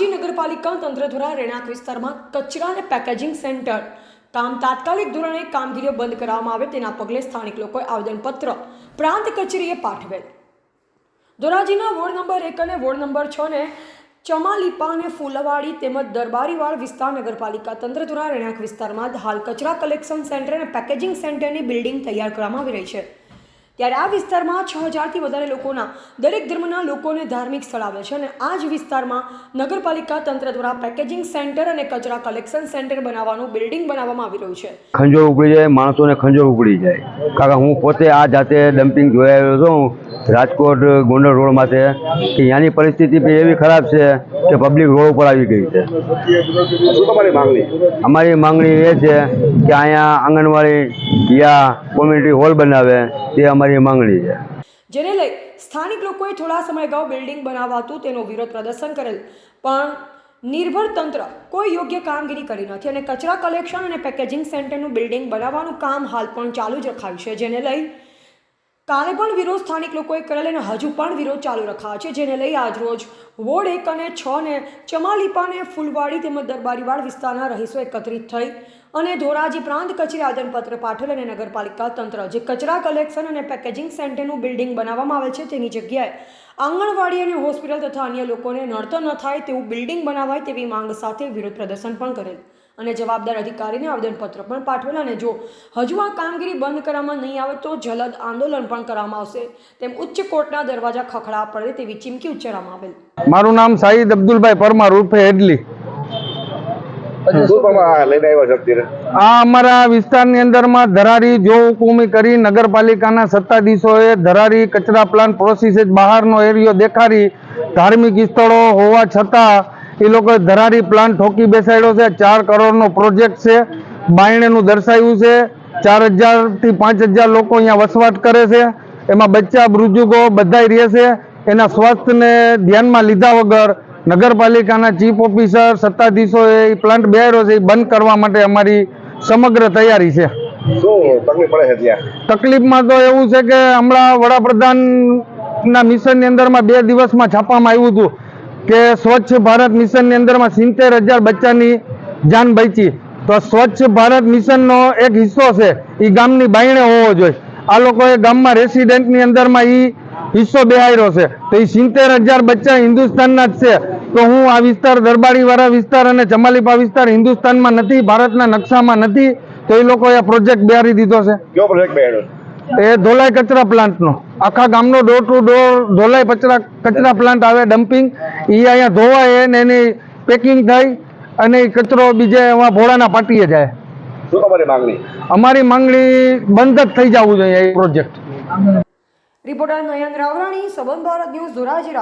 ધોરાજી નગરપાલિકા તંત્ર દ્વારા રહેણાંક વિસ્તારમાં કચરા અને પેકેજિંગ સેન્ટર કામ તાત્કાલિક ધોરણે કામગીરીઓ બંધ કરવામાં આવે તેના પગલે સ્થાનિક લોકોએ આવેદનપત્ર પ્રાંત કચેરીએ પાઠવેલ। ધોરાજીના વોર્ડ નંબર 1 અને વોર્ડ નંબર 6 ને ચમાલીપા અને ફૂલવાડી તેમજ દરબારીવાડ વિસ્તાર નગરપાલિકા તંત્ર દ્વારા રહેણાંક વિસ્તારમાં હાલ કચરા કલેક્શન સેન્ટર અને પેકેજિંગ સેન્ટરની બિલ્ડિંગ તૈયાર કરવામાં આવી રહી છે। ત્યારે આ વિસ્તારમાં 6000 થી વધારે લોકોના દરેક ધર્મના લોકોને ધાર્મિક સ્થળ આવે છે અને આ જ વિસ્તારમાં નગરપાલિકા તંત્ર દ્વારા પેકેજિંગ સેન્ટર અને કચરા કલેક્શન સેન્ટર બનાવવાનું બિલ્ડિંગ બનાવવામાં આવી રહ્યું છે। ખંજોર ઉપડી જાય, માણસોને ખંજોર ઉપડી જાય, કારણ હું પોતે આ જાતે ડમ્પિંગ જોઈ આવ્યો છું રાજકોટ ગોંડલ રોડ માટે કે ત્યાંની પરિસ્થિતિ પણ એવી ખરાબ છે કે પબ્લિક રોડ ઉપર આવી ગઈ છે। અમારી માંગણી એ છે કે અહીંયા આંગણવાડી યા કોમ્યુનિટી હોલ બનાવે તે અમારી માંગણી છે, જેને લઈ સ્થાનિક લોકોએ થોડા સમય અગાઉ બિલ્ડિંગ બનાવાતું તેનો વિરોધ પ્રદર્શન કરેલ, પણ નિર્ભર તંત્ર કોઈ યોગ્ય કામગીરી કરી નથી અને કચરા કલેક્શન અને પેકેજિંગ સેન્ટરનું બિલ્ડિંગ બનાવવાનું કામ હાલ પણ ચાલુ જ રખાયું છે। જેને લઈ કાલે પણ વિરોધ સ્થાનિક લોકોએ કરેલ અને હજુ પણ વિરોધ ચાલુ રખાયો છે, જેને લઈ આજરોજ વોર્ડ 1 અને 6 ને ચમાલીપા અને ફૂલવાડી તેમજ દરબારીવાડ વિસ્તારના રહીશો એકત્રિત થઈ અને ધોરાજી પ્રાંત કચેરી આવેદનપત્ર પાઠવેલ અને નગરપાલિકા તંત્ર જે કચરા કલેક્શન અને પેકેજિંગ સેન્ટરનું બિલ્ડિંગ બનાવવામાં આવેલ છે તેની જગ્યાએ આંગણવાડી અને હોસ્પિટલ તથા અન્ય લોકોને નડતર ન થાય તેવું બિલ્ડિંગ બનાવાય તેવી માંગ સાથે વિરોધ પ્રદર્શન પણ કરેલ અને જવાબદાર અધિકારીને આવેદનપત્ર પણ પાઠવેલ અને જો હજુ આ કામગીરી બંધ કરવામાં નહીં આવે તો જલદ આંદોલન પણ કરવામાં આવશે તેમ ઉચ્ચ કોર્ટના દરવાજા ખખડા પડે તેવી ચીમકી ઉચ્ચારવામાં આવેલ। મારું નામ સાહિદ અબ્દુલભાઈ પરમાર ઉર્ફે હેડલી। આ અમારા વિસ્તારની અંદરમાં ધરારી જો હુકુમી કરી નગરપાલિકાના સત્તાધીશોએ ધરારી કચરા પ્લાન્ટ પ્રોસેસ બહારનો એરિયો દેખાડી ધાર્મિક સ્થળો હોવા છતાં એ લોકો ધરારી પ્લાન્ટ ઠોકી બેસાડ્યો છે। 4 કરોડનો પ્રોજેક્ટ છે, બાયણેનું દર્શાવ્યું છે, 4000 થી 5000 લોકો અહીંયા વસવાટ કરે છે, એમાં બચ્ચા બુજુર્ગો બધાય રહે છે। એના સ્વાસ્થ્યને ધ્યાનમાં લીધા વગર નગરપાલિકાના ચીફ ઓફિસર સત્તાધીશોએ એ પ્લાન્ટ બેહાડ્યો છે, એ બંધ કરવા માટે અમારી સમગ્ર તૈયારી છે। તકલીફમાં તો એવું છે કે હમણાં વડાપ્રધાનના મિશનની અંદરમાં 2 દિવસમાં છાપવામાં આવ્યું હતું કે સ્વચ્છ ભારત મિશનની અંદરમાં 70000 બચ્ચાની જાન બચી, તો સ્વચ્છ ભારત મિશનનો એક હિસ્સો છે એ ગામની બાયણે હોવો જોઈએ। આ લોકોએ ગામમાં રેસિડેન્ટની અંદરમાં એ હિસ્સો બેહાડ્યો છે, તો એ 70000 બચ્ચા હિન્દુસ્તાનના જ છે, તો હું આ વિસ્તાર દરબારીવાળા વિસ્તાર અને ચમાલીપા વિસ્તાર હિન્દુસ્તાનમાં નથી, ભારતના નકશામાં નથી, તો એ લોકોએ આ પ્રોજેક્ટ બેહાડી દીધો છે। કયો પ્રોજેક્ટ બેહાડ્યો? એ ધોલાઈ કચરા પ્લાન્ટનો, આખા ગામનો ડોર ટુ ડોર ધોલાઈ કચરા પ્લાન્ટ આવે ડમ્પિંગ, એ અહીંયા ધોવાય ને એની પેકિંગ થાય અને એ કચરો બીજે એમાં ભોળાના પાટીએ જાય। શું તમારી માંગણી? અમારી માંગણી બંધ જ થઈ જવું જોઈએ એ પ્રોજેક્ટ। રિપોર્ટર નયન રાવરાણી, સંબંધ ભારત ન્યૂઝ, ધોરાજી।